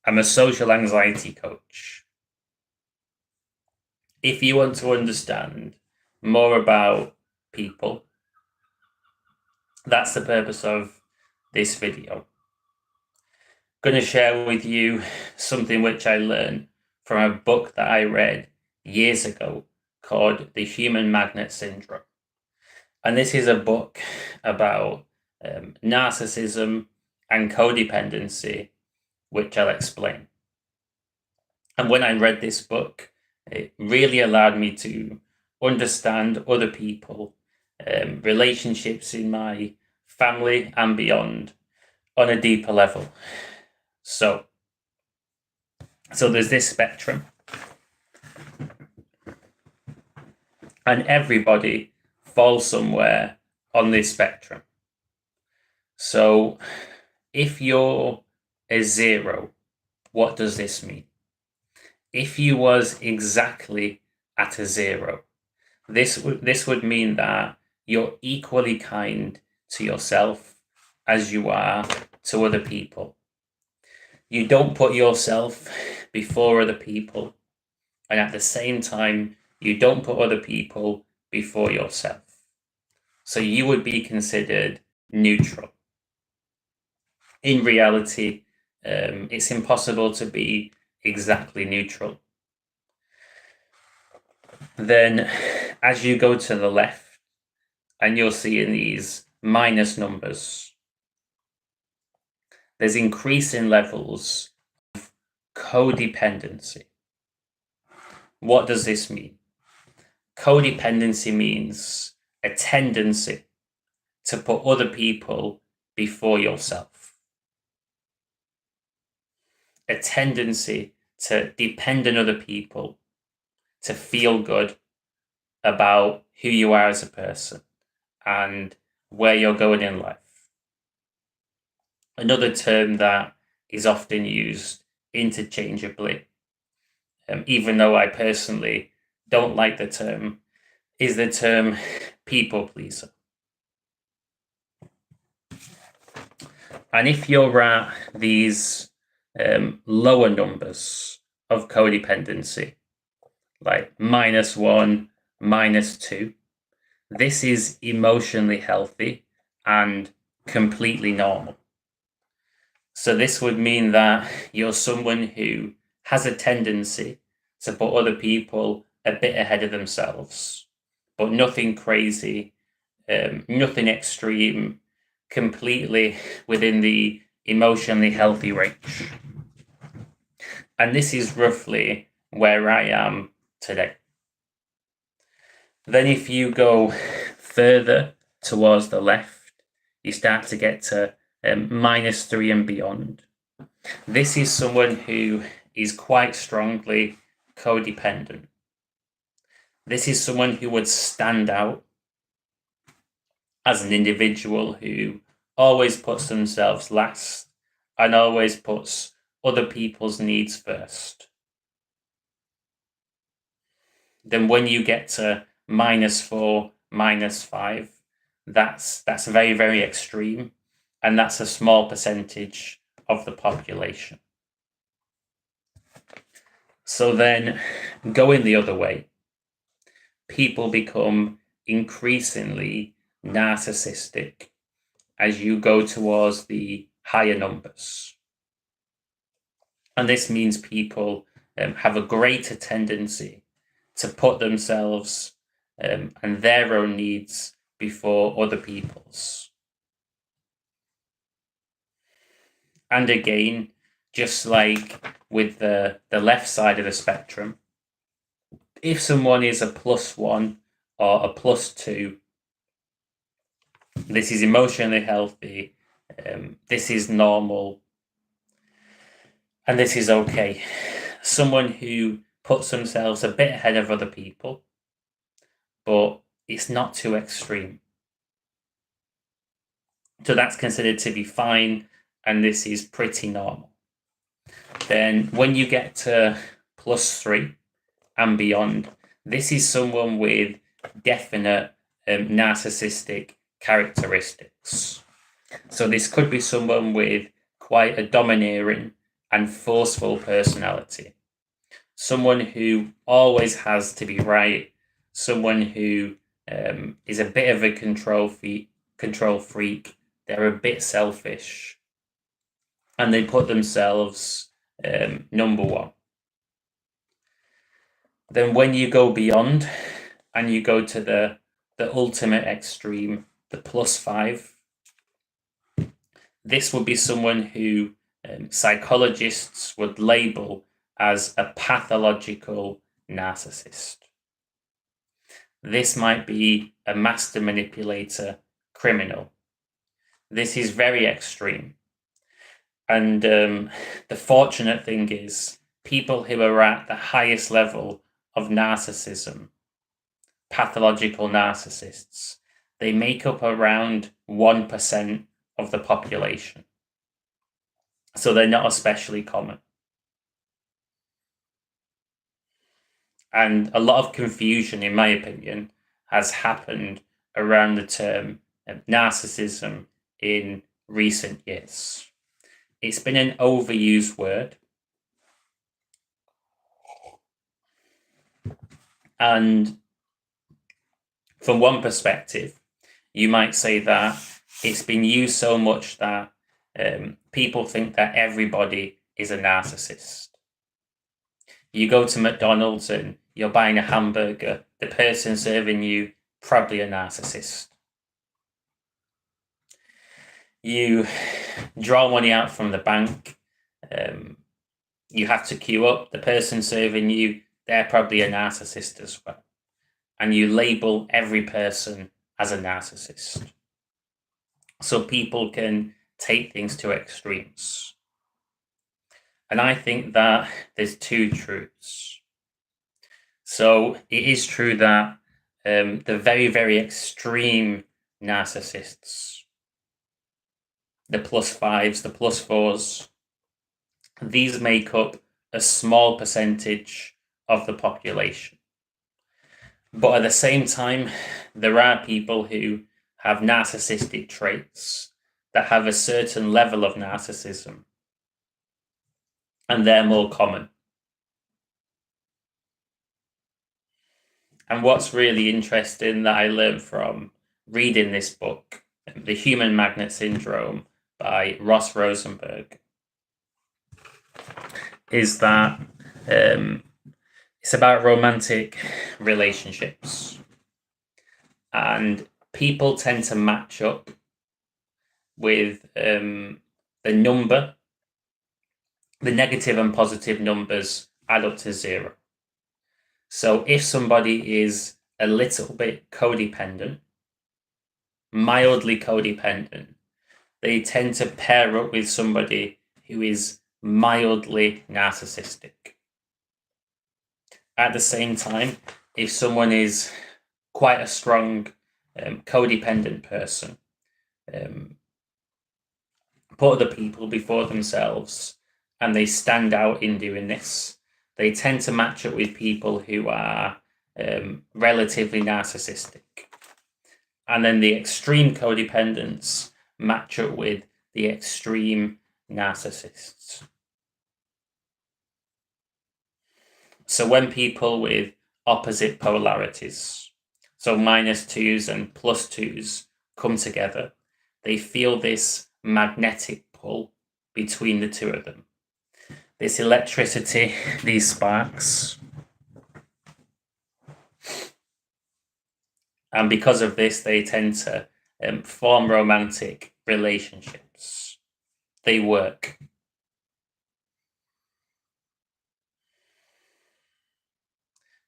I'm a social anxiety coach. If you want to understand more about people, that's the purpose of this video. I'm going to share with you something which I learned from a book that I read years ago called The Human Magnet Syndrome. And this is a book about narcissism and codependency, which I'll explain. And when I read this book, it really allowed me to understand other people, relationships in my family and beyond on a deeper level. So there's this spectrum, and everybody falls somewhere on this spectrum. So if you're a 0, what does this mean? If you was exactly at a 0, this would mean that you're equally kind to yourself as you are to other people. You don't put yourself before other people, and at the same time, you don't put other people before yourself. So you would be considered neutral. In reality, it's impossible to be exactly neutral. Then as you go to the left, and you'll see in these minus numbers, there's increasing levels of codependency. What does this mean? Codependency means a tendency to put other people before yourself. A tendency to depend on other people, to feel good about who you are as a person and where you're going in life. Another term that is often used interchangeably, even though I personally don't like the term, is the term people pleaser. And if you're at these lower numbers of codependency, like -1, -2, this is emotionally healthy and completely normal. So this would mean that you're someone who has a tendency to put other people a bit ahead of themselves, but nothing crazy, nothing extreme, completely within the emotionally healthy range. And this is roughly where I am today. Then if you go further towards the left, you start to get to -3 and beyond. This is someone who is quite strongly codependent. This is someone who would stand out as an individual who always puts themselves last and always puts other people's needs first. Then when you get to -4, -5, that's very, very extreme, and that's a small percentage of the population. So then, going the other way, people become increasingly narcissistic as you go towards the higher numbers. And this means people have a greater tendency to put themselves and their own needs before other people's. And again, just like with the left side of the spectrum, if someone is a +1 or a +2, this is emotionally healthy, this is normal, and this is okay. Someone who puts themselves a bit ahead of other people, but it's not too extreme. So that's considered to be fine, and this is pretty normal. Then when you get to +3 and beyond, this is someone with definite narcissistic characteristics. So this could be someone with quite a domineering and forceful personality. Someone who always has to be right. Someone who is a bit of a control freak. They're a bit selfish. And they put themselves number one. Then when you go beyond and you go to the ultimate extreme, the +5, this would be someone who psychologists would label as a pathological narcissist. This might be a master manipulator, criminal. This is very extreme. And the fortunate thing is, people who are at the highest level of narcissism, pathological narcissists, they make up around 1% of the population. So they're not especially common. And a lot of confusion, in my opinion, has happened around the term narcissism in recent years. It's been an overused word. And from one perspective, you might say that it's been used so much that people think that everybody is a narcissist. You go to McDonald's and you're buying a hamburger, the person serving you, probably a narcissist. You draw money out from the bank, you have to queue up, the person serving you, they're probably a narcissist as well. And you label every person as a narcissist. So people can take things to extremes. And I think that there's two truths. So it is true that the very, very extreme narcissists, the +5s, the +4s, these make up a small percentage of the population. But at the same time, there are people who have narcissistic traits that have a certain level of narcissism, and they're more common. And what's really interesting that I learned from reading this book, The Human Magnet Syndrome by Ross Rosenberg, is that it's about romantic relationships. And people tend to match up with the number. The negative and positive numbers add up to 0. So if somebody is a little bit codependent, mildly codependent, they tend to pair up with somebody who is mildly narcissistic. At the same time, if someone is quite a strong codependent person, put other people before themselves, and they stand out in doing this, they tend to match up with people who are relatively narcissistic. And then the extreme codependents match up with the extreme narcissists. So when people with opposite polarities, so -2s and +2s, come together, they feel this magnetic pull between the two of them. This electricity, these sparks. And because of this, they tend to form romantic relationships. They work.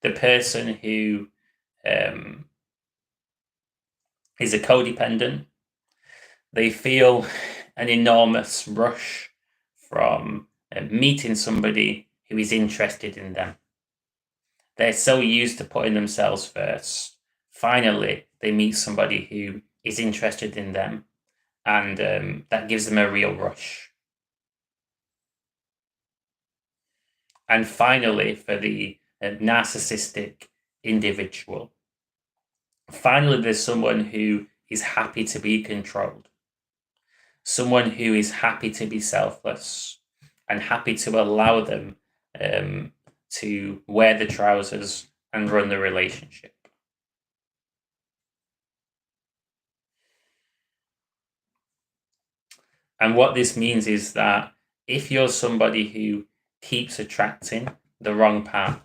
The person who is a codependent, they feel an enormous rush from meeting somebody who is interested in them. They're so used to putting themselves first. Finally, they meet somebody who is interested in them, and that gives them a real rush. And finally, for the narcissistic individual, finally, there's someone who is happy to be controlled, someone who is happy to be selfless, and happy to allow them to wear the trousers and run the relationship. And what this means is that if you're somebody who keeps attracting the wrong partner,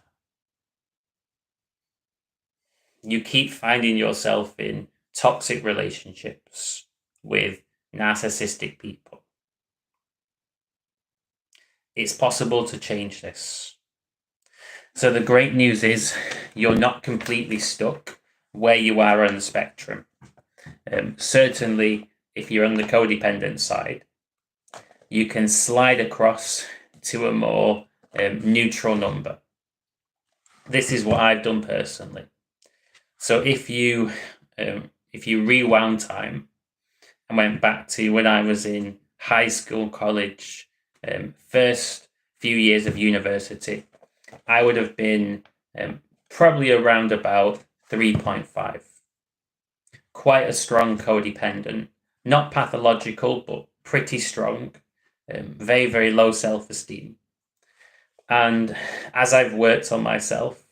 you keep finding yourself in toxic relationships with narcissistic people, it's possible to change this. So the great news is you're not completely stuck where you are on the spectrum. Certainly, if you're on the codependent side, you can slide across to a more neutral number. This is what I've done personally. So if you rewound time and went back to when I was in high school, college, first few years of university, I would have been probably around about 3.5. Quite a strong codependent, not pathological, but pretty strong, very, very low self-esteem. And as I've worked on myself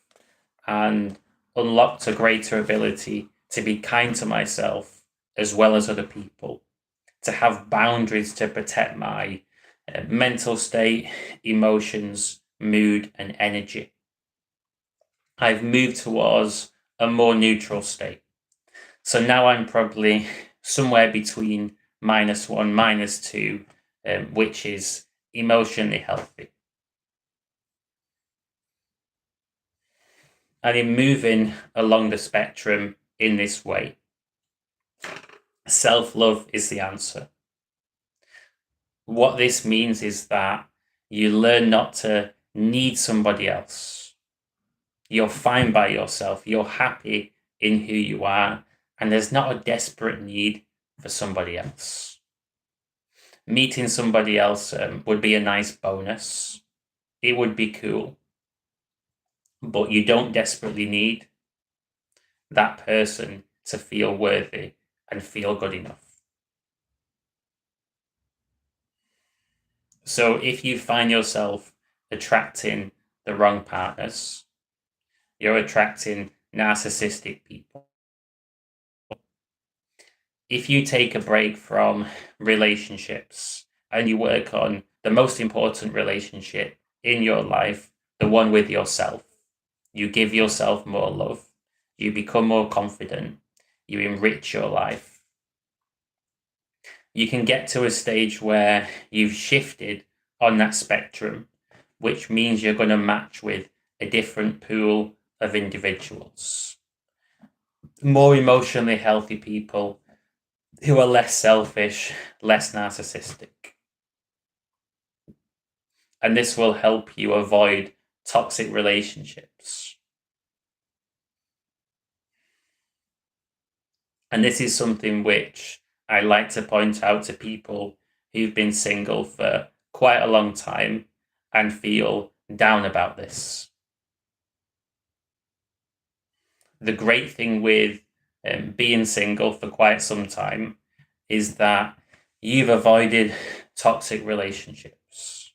and unlocked a greater ability to be kind to myself as well as other people, to have boundaries to protect my mental state, emotions, mood, and energy, I've moved towards a more neutral state. So now I'm probably somewhere between -1, -2, which is emotionally healthy. And in moving along the spectrum in this way, self-love is the answer. What this means is that you learn not to need somebody else. You're fine by yourself. You're happy in who you are. And there's not a desperate need for somebody else. Meeting somebody else would be a nice bonus. It would be cool. But you don't desperately need that person to feel worthy and feel good enough. So if you find yourself attracting the wrong partners, you're attracting narcissistic people. If you take a break from relationships and you work on the most important relationship in your life, the one with yourself, you give yourself more love, you become more confident, you enrich your life, you can get to a stage where you've shifted on that spectrum, which means you're going to match with a different pool of individuals. More emotionally healthy people who are less selfish, less narcissistic. And this will help you avoid toxic relationships. And this is something which I like to point out to people who've been single for quite a long time and feel down about this. The great thing with being single for quite some time is that you've avoided toxic relationships.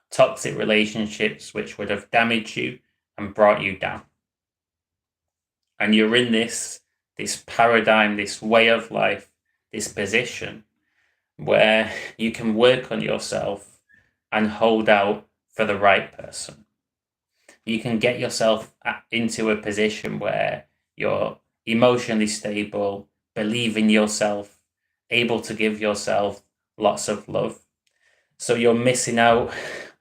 Toxic relationships which would have damaged you and brought you down. And you're in this paradigm, this way of life, this position where you can work on yourself and hold out for the right person. You can get yourself into a position where you're emotionally stable, believe in yourself, able to give yourself lots of love. So you're missing out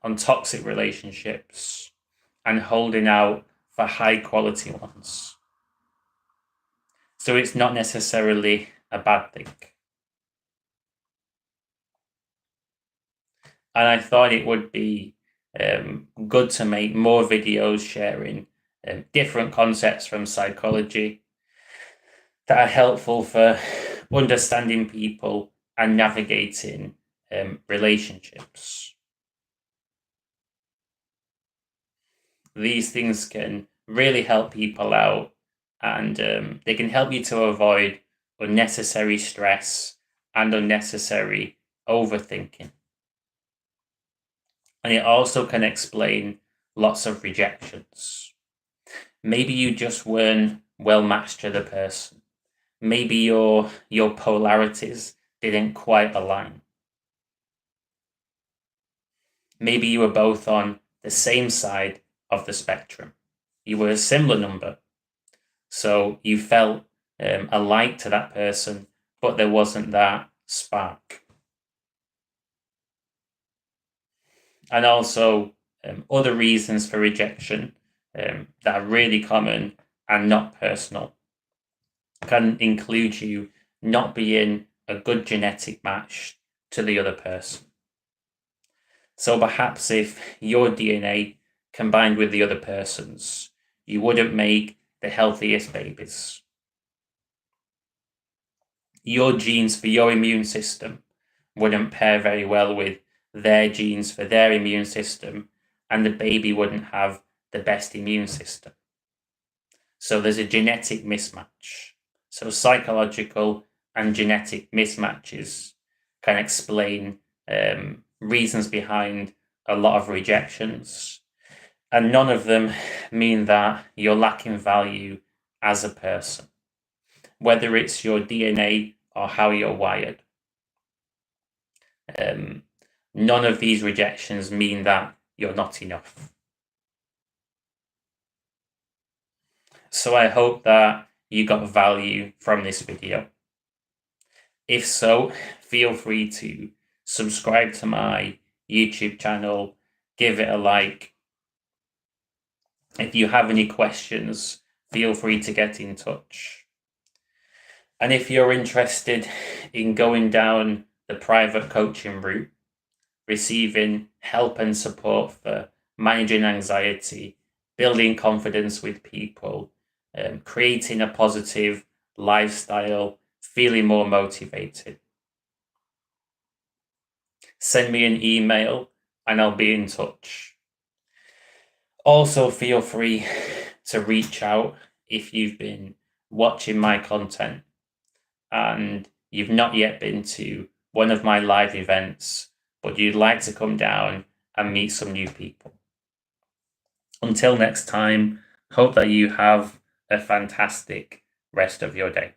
on toxic relationships and holding out for high quality ones. So it's not necessarily a bad thing. And I thought it would be good to make more videos sharing different concepts from psychology that are helpful for understanding people and navigating relationships. These things can really help people out, and they can help you to avoid unnecessary stress and unnecessary overthinking. And it also can explain lots of rejections. Maybe you just weren't well matched to the person. Maybe your polarities didn't quite align. Maybe you were both on the same side of the spectrum. You were a similar number. So you felt alike to that person, but there wasn't that spark. And also other reasons for rejection that are really common and not personal can include you not being a good genetic match to the other person. So perhaps if your DNA combined with the other person's, you wouldn't make the healthiest babies. Your genes for your immune system wouldn't pair very well with their genes for their immune system, and the baby wouldn't have the best immune system. So there's a genetic mismatch. So psychological and genetic mismatches can explain reasons behind a lot of rejections. And none of them mean that you're lacking value as a person, whether it's your DNA or how you're wired. None of these rejections mean that you're not enough. So I hope that you got value from this video. If so, feel free to subscribe to my YouTube channel, give it a like. If you have any questions, feel free to get in touch. And if you're interested in going down the private coaching route, receiving help and support for managing anxiety, building confidence with people, creating a positive lifestyle, feeling more motivated, send me an email and I'll be in touch. Also, feel free to reach out if you've been watching my content and you've not yet been to one of my live events, but you'd like to come down and meet some new people. Until next time, hope that you have a fantastic rest of your day.